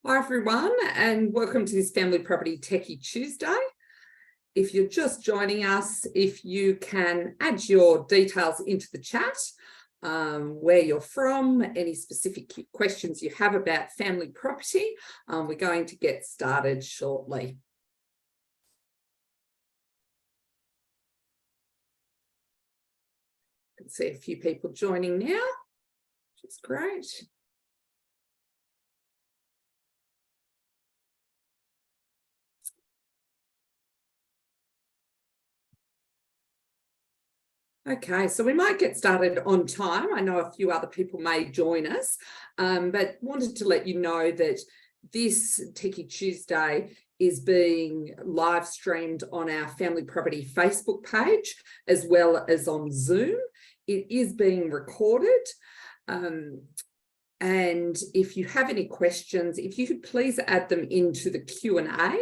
Hi everyone, and welcome to this Family Property Techie Tuesday. If you're just joining us, if you can add your details into the chat, where you're from, any specific questions you have about family property, we're going to get started shortly. I can see a few people joining now, which is great. Okay, so we might get started on time. I know a few other people may join us, but wanted to let you know that this Techie Tuesday is being live streamed on our Family Property Facebook page, as well as on Zoom. It is being recorded. And if you have any questions, if you could please add them into the Q&A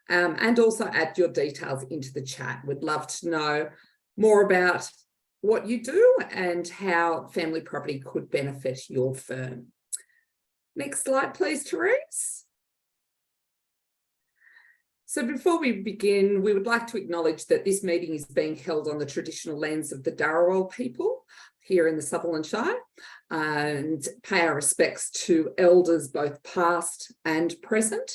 and also add your details into the chat. We'd love to know more about what you do and how family property could benefit your firm. Next slide, please, Therese. So before we begin, we would like to acknowledge that this meeting is being held on the traditional lands of the Dharawal people here in the Sutherland Shire, and pay our respects to elders both past and present.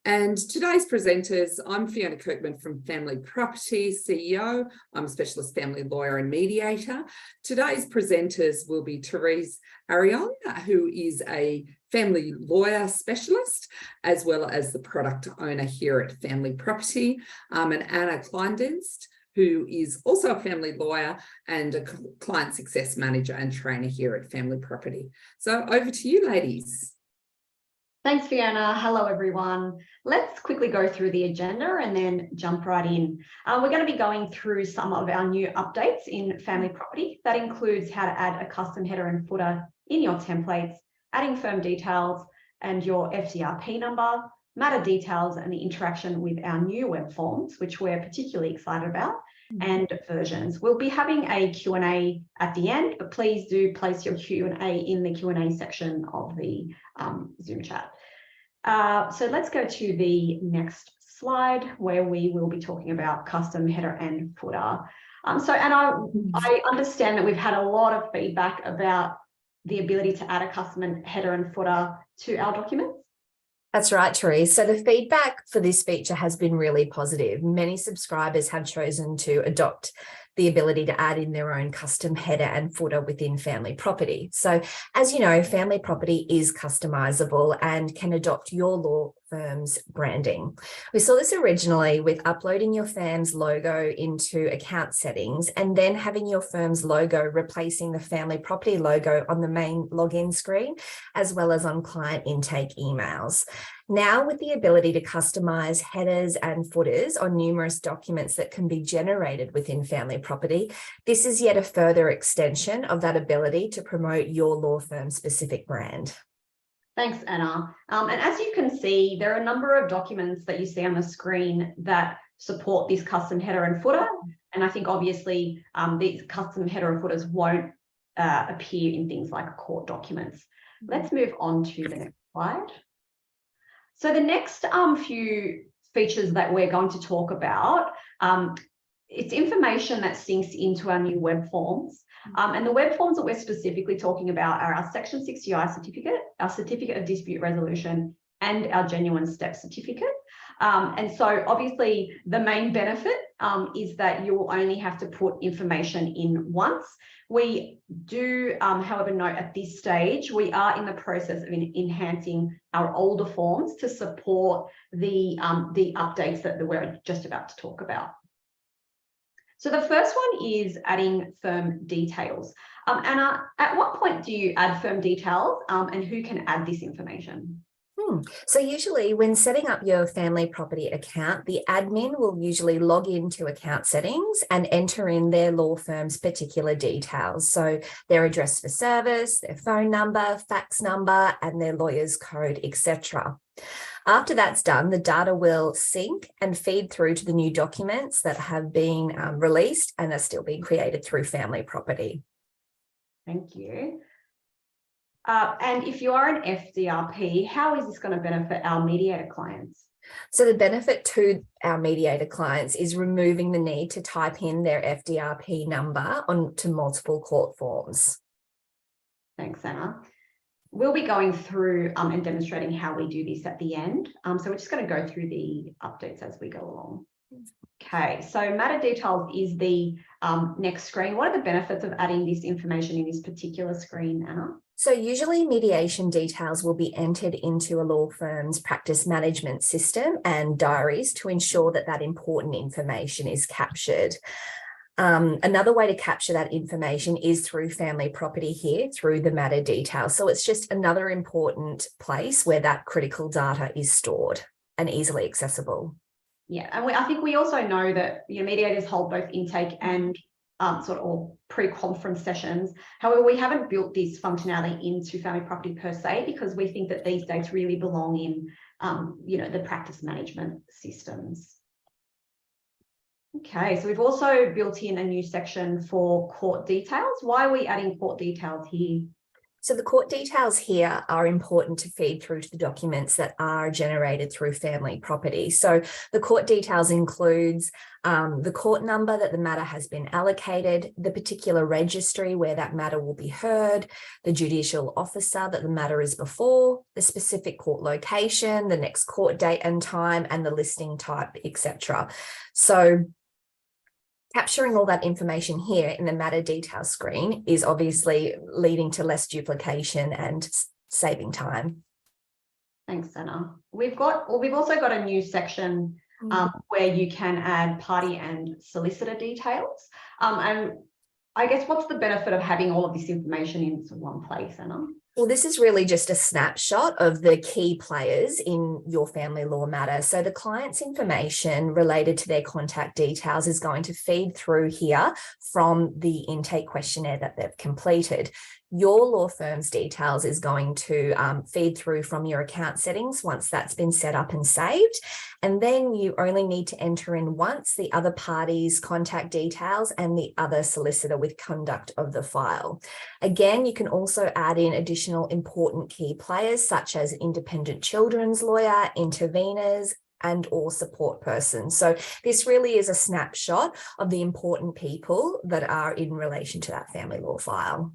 And today's presenters, I'm Fiona Kirkman from Family Property, CEO. I'm a specialist family lawyer and mediator. Today's presenters will be Therese Aroyan, who is a family lawyer specialist, as well as the product owner here at Family Property, and Anna Kleindienst, who is also a family lawyer and a client success manager and trainer here at Family Property. So over to you, ladies. Thanks, Fiona. Hello, everyone. Let's quickly go through the agenda and then jump right in. We're going to be going through some of our new updates in Family Property. That includes how to add a custom header and footer in your templates, adding firm details and your FDRP number, matter details, and the interaction with our new web forms, which we're particularly excited about, and versions. We'll be having a Q&A at the end, but please do place your Q&A in the Q&A section of the Zoom chat. So let's go to the next slide, where we will be talking about custom header and footer. I understand that we've had a lot of feedback about the ability to add a custom header and footer to our documents. That's right, Therese. So the feedback for this feature has been really positive. Many subscribers have chosen to adopt the ability to add in their own custom header and footer within Family Property. So as you know, Family Property is customizable and can adopt your law firm's branding. We saw this originally with uploading your firm's logo into account settings and then having your firm's logo replacing the Family Property logo on the main login screen, as well as on client intake emails. Now, with the ability to customize headers and footers on numerous documents that can be generated within Family Property, this is yet a further extension of that ability to promote your law firm's specific brand. Thanks, Anna. And as you can see, there are a number of documents that you see on the screen that support this custom header and footer. And I think obviously these custom header and footers won't appear in things like court documents. Let's move on to the next slide. So the next few features that we're going to talk about, it's information that syncs into our new web forms. And the web forms that we're specifically talking about are our Section 60I certificate, our certificate of dispute resolution, and our genuine step certificate. And so obviously the main benefit is that you will only have to put information in once. We do, however, note at this stage, we are in the process of enhancing our older forms to support the updates that we're just about to talk about. So the first one is adding firm details. Anna, at what point do you add firm details and who can add this information? So usually when setting up your Family Property account, the admin will usually log into account settings and enter in their law firm's particular details. So their address for service, their phone number, fax number, and their lawyer's code, etc. After that's done, the data will sync and feed through to the new documents that have been released and are still being created through Family Property. Thank you. And if you are an FDRP, how is this going to benefit our mediator clients? So the benefit to our mediator clients is removing the need to type in their FDRP number onto multiple court forms. Thanks, Anna. We'll be going through and demonstrating how we do this at the end. So we're just going to go through the updates as we go along. Okay, so matter details is the next screen. What are the benefits of adding this information in this particular screen, Anna? So usually mediation details will be entered into a law firm's practice management system and diaries to ensure that that important information is captured. Another way to capture that information is through FamilyProperty here, through the matter details. So it's just another important place where that critical data is stored and easily accessible. Yeah, and I think we also know that mediators hold both intake and sort of pre-conference sessions. However, we haven't built this functionality into FamilyProperty per se, because we think that these dates really belong in, the practice management systems. Okay, so we've also built in a new section for court details. Why are we adding court details here? So the court details here are important to feed through to the documents that are generated through FamilyProperty. So the court details includes the court number that the matter has been allocated, the particular registry where that matter will be heard, the judicial officer that the matter is before, the specific court location, the next court date and time, and the listing type, etc. So capturing all that information here in the matter detail screen is obviously leading to less duplication and saving time. Thanks, Anna. We've also got a new section where you can add party and solicitor details. And I guess what's the benefit of having all of this information in one place, Anna? Well, this is really just a snapshot of the key players in your family law matter. So the client's information related to their contact details is going to feed through here from the intake questionnaire that they've completed. Your law firm's details is going to feed through from your account settings once that's been set up and saved. And then you only need to enter in once the other party's contact details and the other solicitor with conduct of the file. Again, you can also add in additional important key players such as independent children's lawyer, interveners, and or support persons. So this really is a snapshot of the important people that are in relation to that family law file.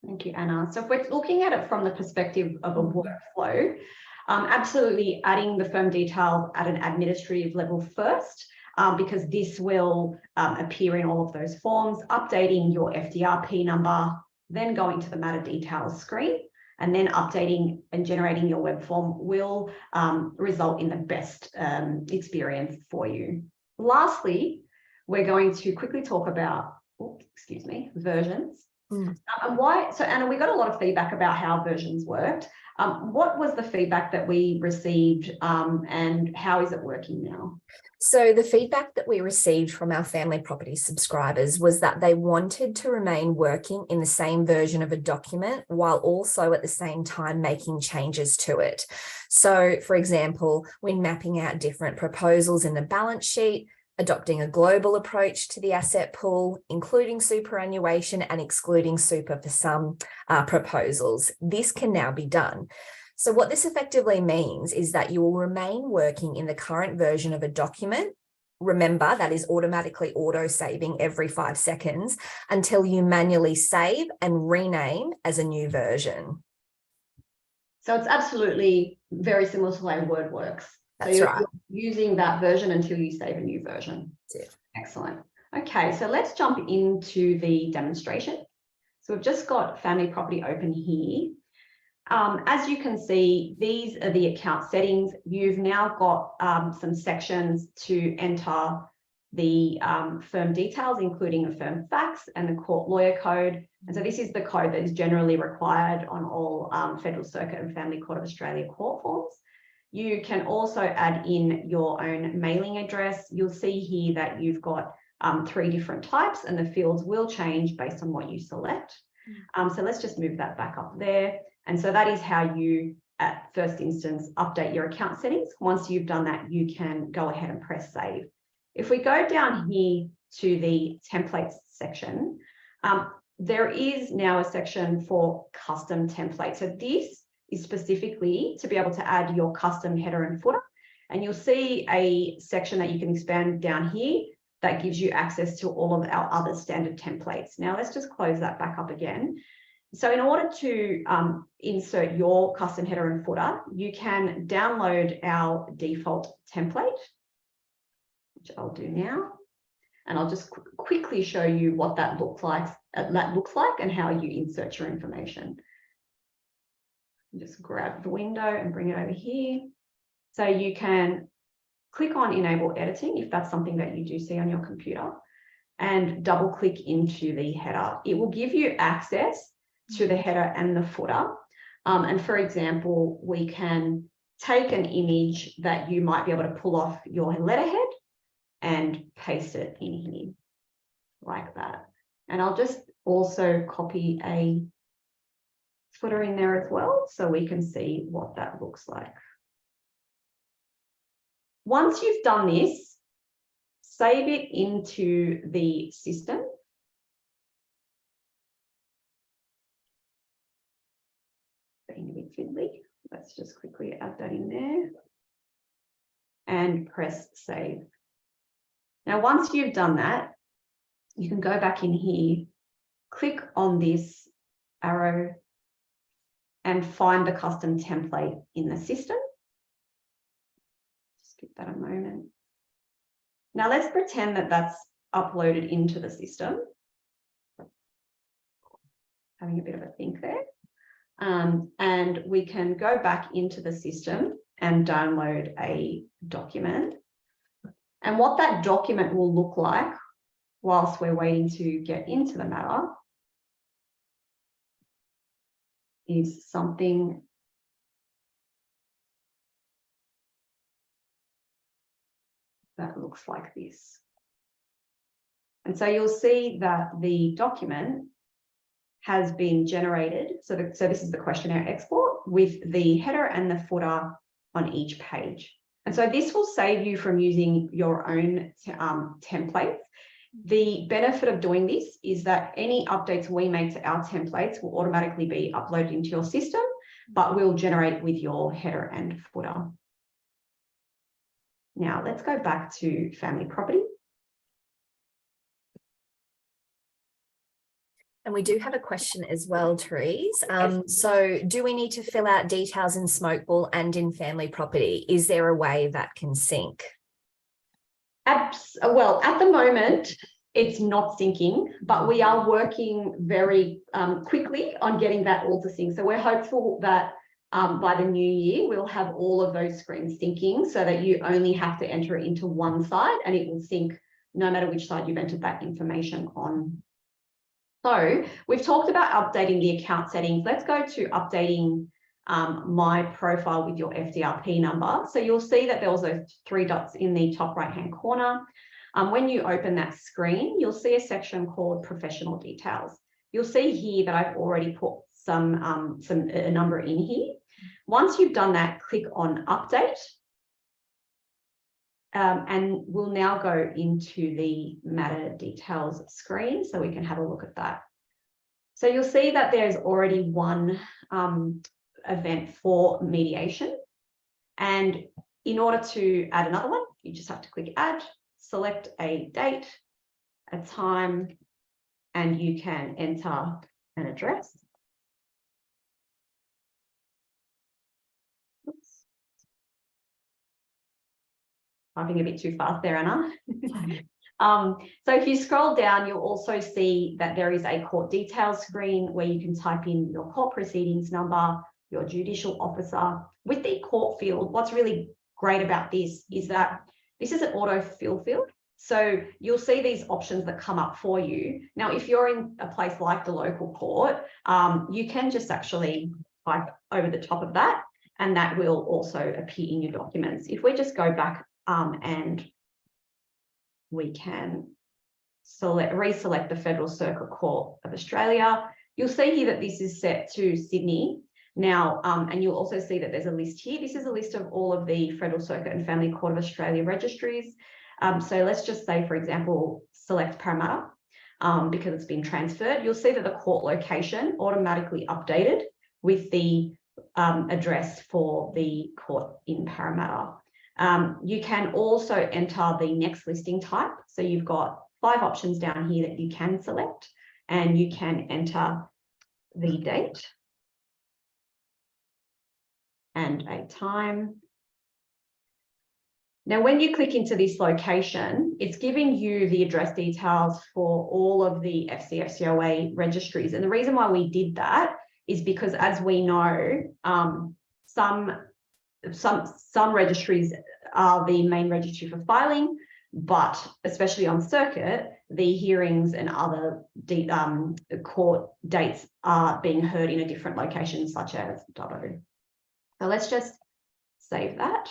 Thank you, Anna. So if we're looking at it from the perspective of a workflow, absolutely adding the firm details at an administrative level first, because this will appear in all of those forms, updating your FDRP number, then going to the matter details screen, and then updating and generating your web form will result in the best experience for you. Lastly, we're going to quickly talk about, versions. And why? So Anna, we got a lot of feedback about how versions worked. What was the feedback that we received and how is it working now? So the feedback that we received from our FamilyProperty subscribers was that they wanted to remain working in the same version of a document while also at the same time making changes to it. So for example, when mapping out different proposals in the balance sheet, adopting a global approach to the asset pool, including superannuation and excluding super for some proposals. This can now be done. So what this effectively means is that you will remain working in the current version of a document. Remember, that is automatically auto-saving every 5 seconds until you manually save and rename as a new version. So it's absolutely very similar to the way Word works. That's so right. You're using that version until you save a new version. That's it. Excellent. Okay, so let's jump into the demonstration. So we've just got FamilyProperty open here. As you can see, these are the account settings. You've now got some sections to enter the firm details, including the firm fax and the court lawyer code. And so this is the code that is generally required on all Federal Circuit and Family Court of Australia court forms. You can also add in your own mailing address. You'll see here that you've got 3 different types and the fields will change based on what you select. So let's just move that back up there. And so that is how you, at first instance, update your account settings. Once you've done that, you can go ahead and press save. If we go down here to the templates section, there is now a section for custom templates. So this is specifically to be able to add your custom header and footer. And you'll see a section that you can expand down here that gives you access to all of our other standard templates. Now let's just close that back up again. So in order to insert your custom header and footer, you can download our default template, which I'll do now. And I'll just quickly show you what that looks like and how you insert your information. Just grab the window and bring it over here. So you can click on enable editing if that's something that you do see on your computer, and double click into the header. It will give you access to the header and the footer. And for example, we can take an image that you might be able to pull off your letterhead and paste it in here like that. And I'll just also copy a footer in there as well, so we can see what that looks like. Once you've done this, save it into the system. Being a bit fiddly, let's just quickly add that in there and press save. Now, once you've done that, you can go back in here, click on this arrow and find the custom template in the system. Just give that a moment. Now let's pretend that that's uploaded into the system. Having a bit of a think there. And we can go back into the system and download a document. And what that document will look like whilst we're waiting to get into the matter is something that looks like this. And so you'll see that the document has been generated. So this is the questionnaire export with the header and the footer on each page. And so this will save you from using your own templates. The benefit of doing this is that any updates we make to our templates will automatically be uploaded into your system, but will generate with your header and footer. Now let's go back to Family Property. And we do have a question as well, Therese. So do we need to fill out details in Smokeball and in Family Property? Is there a way that can sync? Well, at the moment, it's not syncing, but we are working very quickly on getting that all to sync. So we're hopeful that by the new year, we'll have all of those screens syncing so that you only have to enter it into one side and it will sync no matter which side you've entered that information on. So we've talked about updating the account settings. Let's go to updating my profile with your FDRP number. So you'll see that there was those 3 dots in the top right-hand corner. When you open that screen, you'll see a section called Professional Details. You'll see here that I've already put a number in here. Once you've done that, click on Update. And we'll now go into the matter details screen so we can have a look at that. So you'll see that there's already one event for mediation. And in order to add another one, you just have to click Add, select a date, a time, and you can enter an address. Typing a bit too fast there, Anna. So if you scroll down, you'll also see that there is a court details screen where you can type in your court proceedings number, your judicial officer. With the court field, what's really great about this is that this is an auto-fill field. So you'll see these options that come up for you. Now, if you're in a place like the local court, you can just actually type over the top of that, and that will also appear in your documents. If we just go back and we can reselect the Federal Circuit Court of Australia, you'll see here that this is set to Sydney. Now, and you'll also see that there's a list here. This is a list of all of the Federal Circuit and Family Court of Australia registries. So let's just say, for example, select Parramatta. because it's been transferred, you'll see that the court location automatically updated with the address for the court in Parramatta. You can also enter the next listing type. So you've got 5 options down here that you can select, and you can enter the date and a time. Now, when you click into this location, it's giving you the address details for all of the FCFCOA registries. And the reason why we did that is because, as we know, some registries are the main registry for filing, but especially on circuit, the hearings and other court dates are being heard in a different location, such as Dubbo. So let's just save that.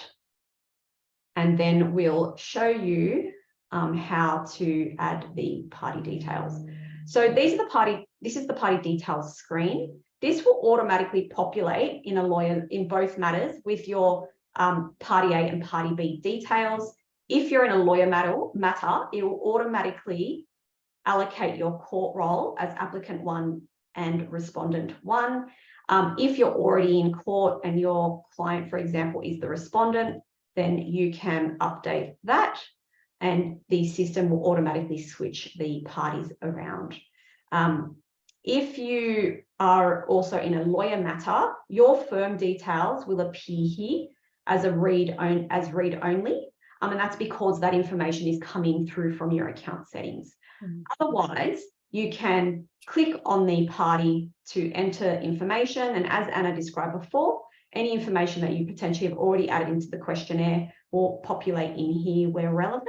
And then we'll show you how to add the party details. So this is the party details screen. This will automatically populate in a lawyer in both matters with your party A and party B details. If you're in a lawyer matter, it will automatically allocate your court role as applicant 1 and respondent 1. If you're already in court and your client, for example, is the respondent, then you can update that and the system will automatically switch the parties around. If you are also in a lawyer matter, your firm details will appear here as read only, and that's because that information is coming through from your account settings. Otherwise, you can click on the party to enter information, and as Anna described before, any information that you potentially have already added into the questionnaire will populate in here where relevant.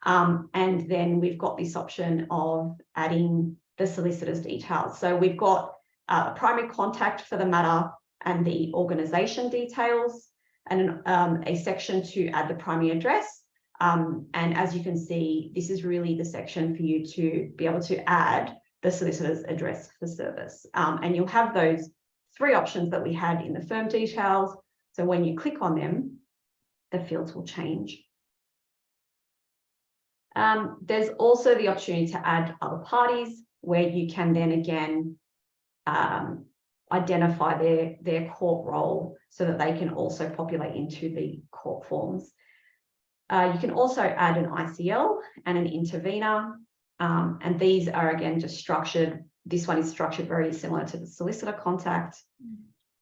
And then we've got this option of adding the solicitor's details. So we've got a primary contact for the matter and the organisation details, and a section to add the primary address. And as you can see, this is really the section for you to be able to add the solicitor's address for service. And you'll have those 3 options that we had in the firm details. So when you click on them, the fields will change. There's also the opportunity to add other parties, where you can then again identify their court role so that they can also populate into the court forms. You can also add an ICL and an intervener, and these are again just structured. This one is structured very similar to the solicitor contact,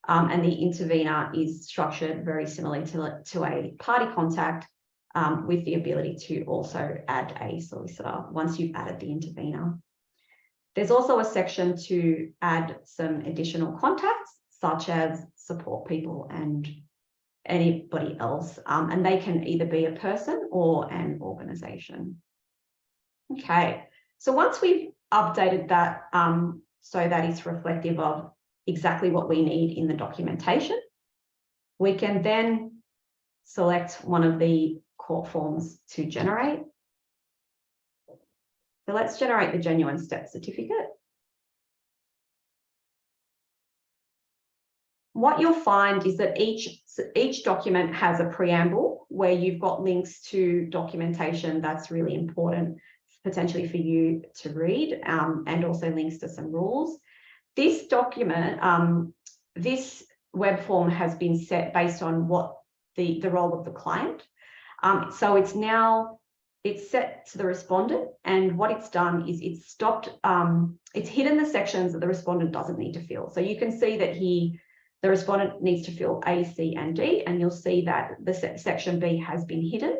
and the intervener is structured very similarly to a party contact, with the ability to also add a solicitor once you've added the intervener. There's also a section to add some additional contacts, such as support people and anybody else, and they can either be a person or an organisation. Okay, so once we've updated that so that it's reflective of exactly what we need in the documentation, we can then select one of the court forms to generate. So let's generate the genuine step certificate. What you'll find is that each document has a preamble where you've got links to documentation that's really important potentially for you to read, and also links to some rules. This document, this web form has been set based on what the role of the client. So it's set to the respondent, and what it's done is it's stopped, it's hidden the sections that the respondent doesn't need to fill. So you can see that the respondent needs to fill A, C, and D, and you'll see that the section B has been hidden.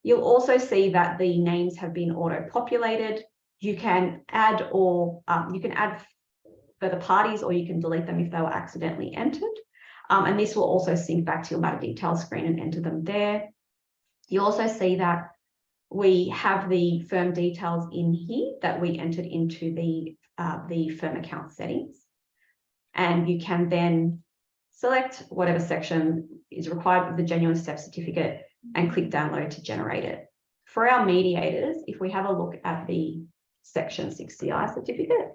You'll also see that the names have been auto-populated. You can add further parties, or you can delete them if they were accidentally entered. And this will also sync back to your matter details screen and enter them there. You also see that we have the firm details in here that we entered into the firm account settings. And you can then select whatever section is required with the genuine step certificate and click download to generate it. For our mediators, if we have a look at the section 60I certificate,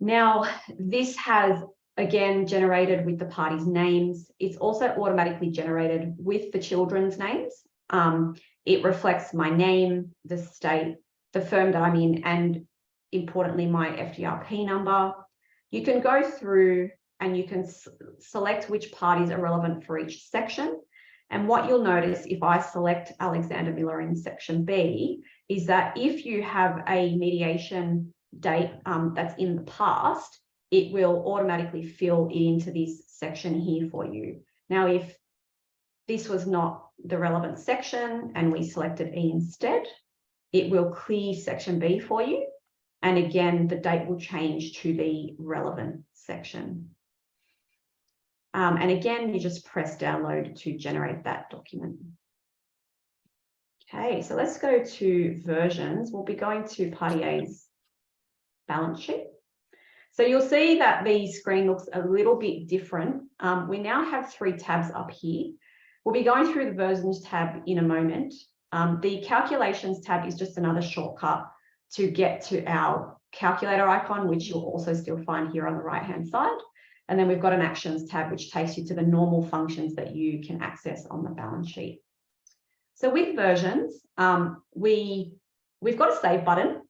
now this has again, generated with the parties' names. It's also automatically generated with the children's names. It reflects my name, the state, the firm that I'm in, and importantly, my FDRP number. You can go through and you can select which parties are relevant for each section. And what you'll notice if I select Alexander Miller in section B is that if you have a mediation date that's in the past, it will automatically fill into this section here for you. Now, if this was not the relevant section and we selected E instead, it will clear section B for you. And again, the date will change to the relevant section. And again, you just press download to generate that document. Okay, so let's go to versions. We'll be going to Party A's balance sheet. So you'll see that the screen looks a little bit different. We now have 3 tabs up here. We'll be going through the versions tab in a moment. The calculations tab is just another shortcut to get to our calculator icon, which you'll also still find here on the right-hand side. And then we've got an actions tab, which takes you to the normal functions that you can access on the balance sheet. So with versions, we've got a save button.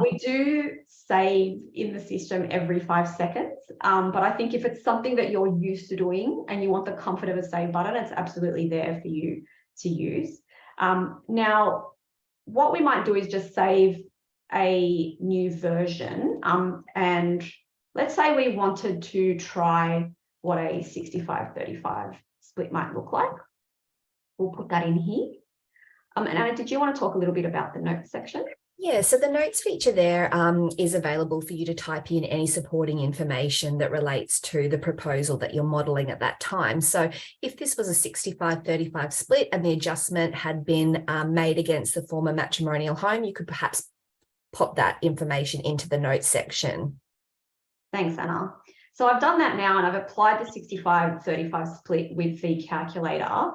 We do save in the system every 5 seconds, but I think if it's something that you're used to doing and you want the comfort of a save button, it's absolutely there for you to use. Now, what we might do is just save a new version, and let's say we wanted to try what a 65-35 split might look like. We'll put that in here. And Anna, did you want to talk a little bit about the notes section? Yeah, so the notes feature there is available for you to type in any supporting information that relates to the proposal that you're modelling at that time. So if this was a 65-35 split and the adjustment had been made against the former matrimonial home, you could perhaps pop that information into the notes section. Thanks, Anna. So I've done that now and I've applied the 65-35 split with the calculator.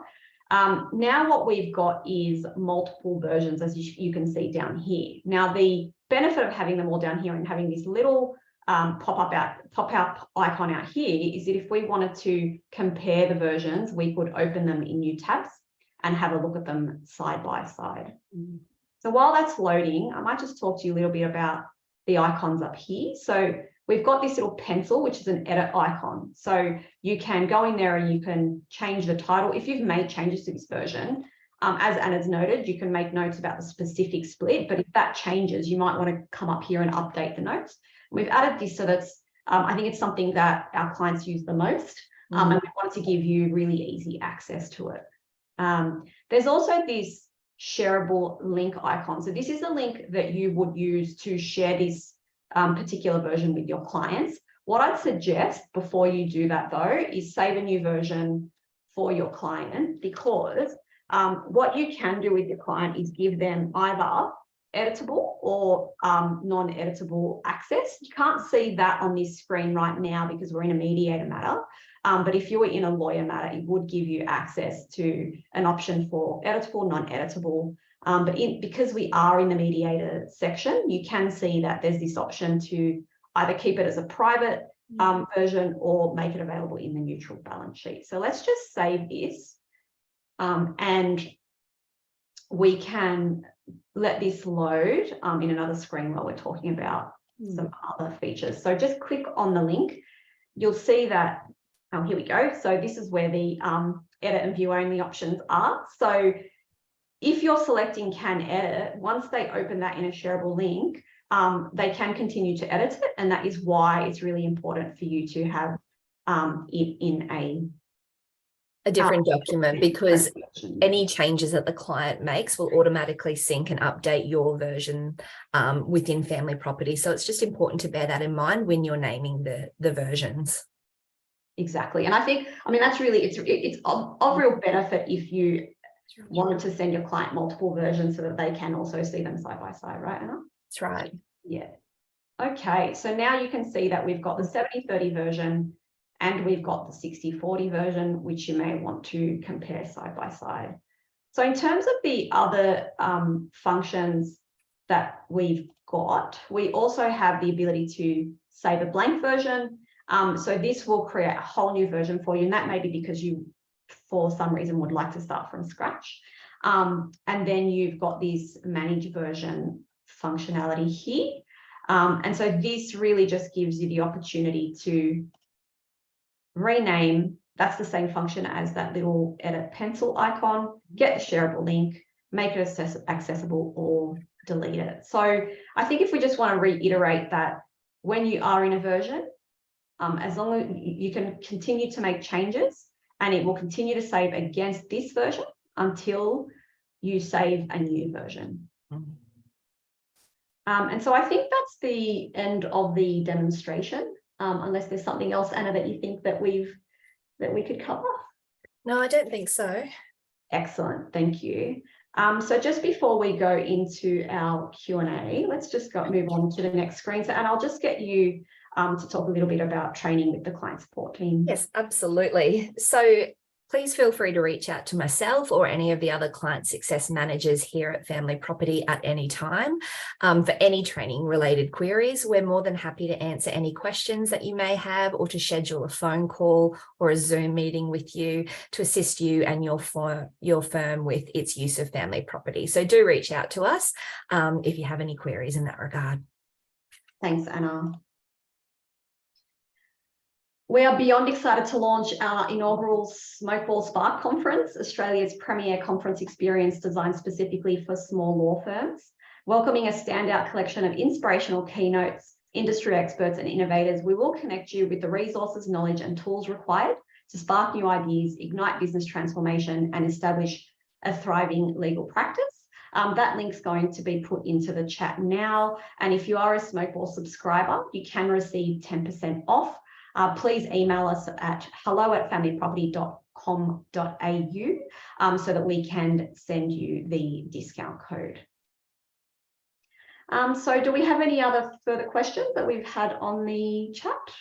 Now what we've got is multiple versions, as you can see down here. Now, the benefit of having them all down here and having this little pop-up icon out here is that if we wanted to compare the versions, we could open them in new tabs and have a look at them side by side. So while that's loading, I might just talk to you a little bit about the icons up here. So we've got this little pencil, which is an edit icon. So you can go in there and you can change the title. If you've made changes to this version, as Anna's noted, you can make notes about the specific split, but if that changes, you might want to come up here and update the notes. We've added this so that's, I think it's something that our clients use the most, and we wanted to give you really easy access to it. There's also this shareable link icon. So this is a link that you would use to share this particular version with your clients. What I'd suggest before you do that though is save a new version for your client, because what you can do with your client is give them either editable or non-editable access. You can't see that on this screen right now because we're in a mediator matter, but if you were in a lawyer matter, it would give you access to an option for editable, non-editable. But because we are in the mediator section, you can see that there's this option to either keep it as a private version or make it available in the neutral balance sheet. So let's just save this and we can let this load in another screen while we're talking about some other features. So just click on the link. You'll see that, here we go. So this is where the edit and view only options are. So if you're selecting can edit, once they open that in a shareable link, they can continue to edit it. And that is why it's really important for you to have it in a different document, because any changes that the client makes will automatically sync and update your version within Family Property. So it's just important to bear that in mind when you're naming the versions. Exactly. And I think, that's really, it's of real benefit if you wanted to send your client multiple versions so that they can also see them side by side, right, Anna? That's right. Yeah. Okay, so now you can see that we've got the 70-30 version and we've got the 60-40 version, which you may want to compare side by side. So in terms of the other functions that we've got, we also have the ability to save a blank version So this will create a whole new version for you, and that may be because you, for some reason, would like to start from scratch. And then you've got this manage version functionality here. And so this really just gives you the opportunity to rename. That's the same function as that little edit pencil icon, get the shareable link, make it accessible, or delete it. So I think if we just want to reiterate that when you are in a version, as long as you can continue to make changes, and it will continue to save against this version until you save a new version. And so I think that's the end of the demonstration, unless there's something else, Anna, that you think that we could cover. No, I don't think so. Excellent, thank you. So just before we go into our Q&A, let's just move on to the next screen. So, and I'll just get you to talk a little bit about training with the client support team. Yes, absolutely. So please feel free to reach out to myself or any of the other client success managers here at Family Property at any time for any training related queries. We're more than happy to answer any questions that you may have, or to schedule a phone call or a Zoom meeting with you to assist you and your firm with its use of Family Property. So do reach out to us if you have any queries in that regard. Thanks, Anna. We are beyond excited to launch our inaugural Smokeball Spark Conference, Australia's premier conference experience designed specifically for small law firms. Welcoming a standout collection of inspirational keynotes, industry experts and innovators, we will connect you with the resources, knowledge and tools required to spark new ideas, ignite business transformation and establish a thriving legal practice. That link's going to be put into the chat now. And if you are a Smokeball subscriber, you can receive 10% off. Please email us at hello@familyproperty.com.au so that we can send you the discount code. So do we have any other further questions that we've had on the chat?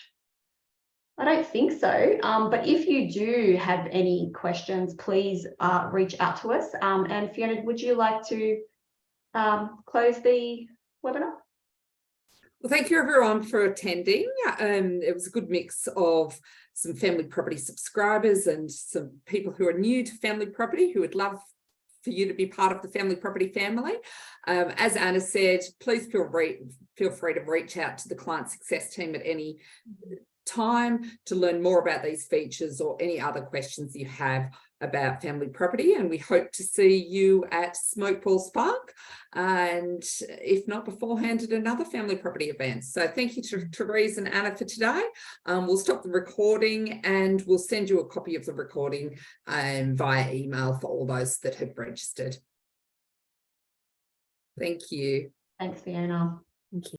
I don't think so, but if you do have any questions, please reach out to us. And Fiona, would you like to close the webinar? Well, thank you everyone for attending. It was a good mix of some Family Property subscribers and some people who are new to Family Property who would love for you to be part of the Family Property family. As Anna said, please feel free to reach out to the client success team at any time to learn more about these features or any other questions you have about Family Property, and we hope to see you at Smokeball Spark, and if not beforehand at another Family Property event. So thank you to Therese and Anna for today. We'll stop the recording and we'll send you a copy of the recording via email for all those that have registered. Thank you. Thanks, Fiona. Thank you.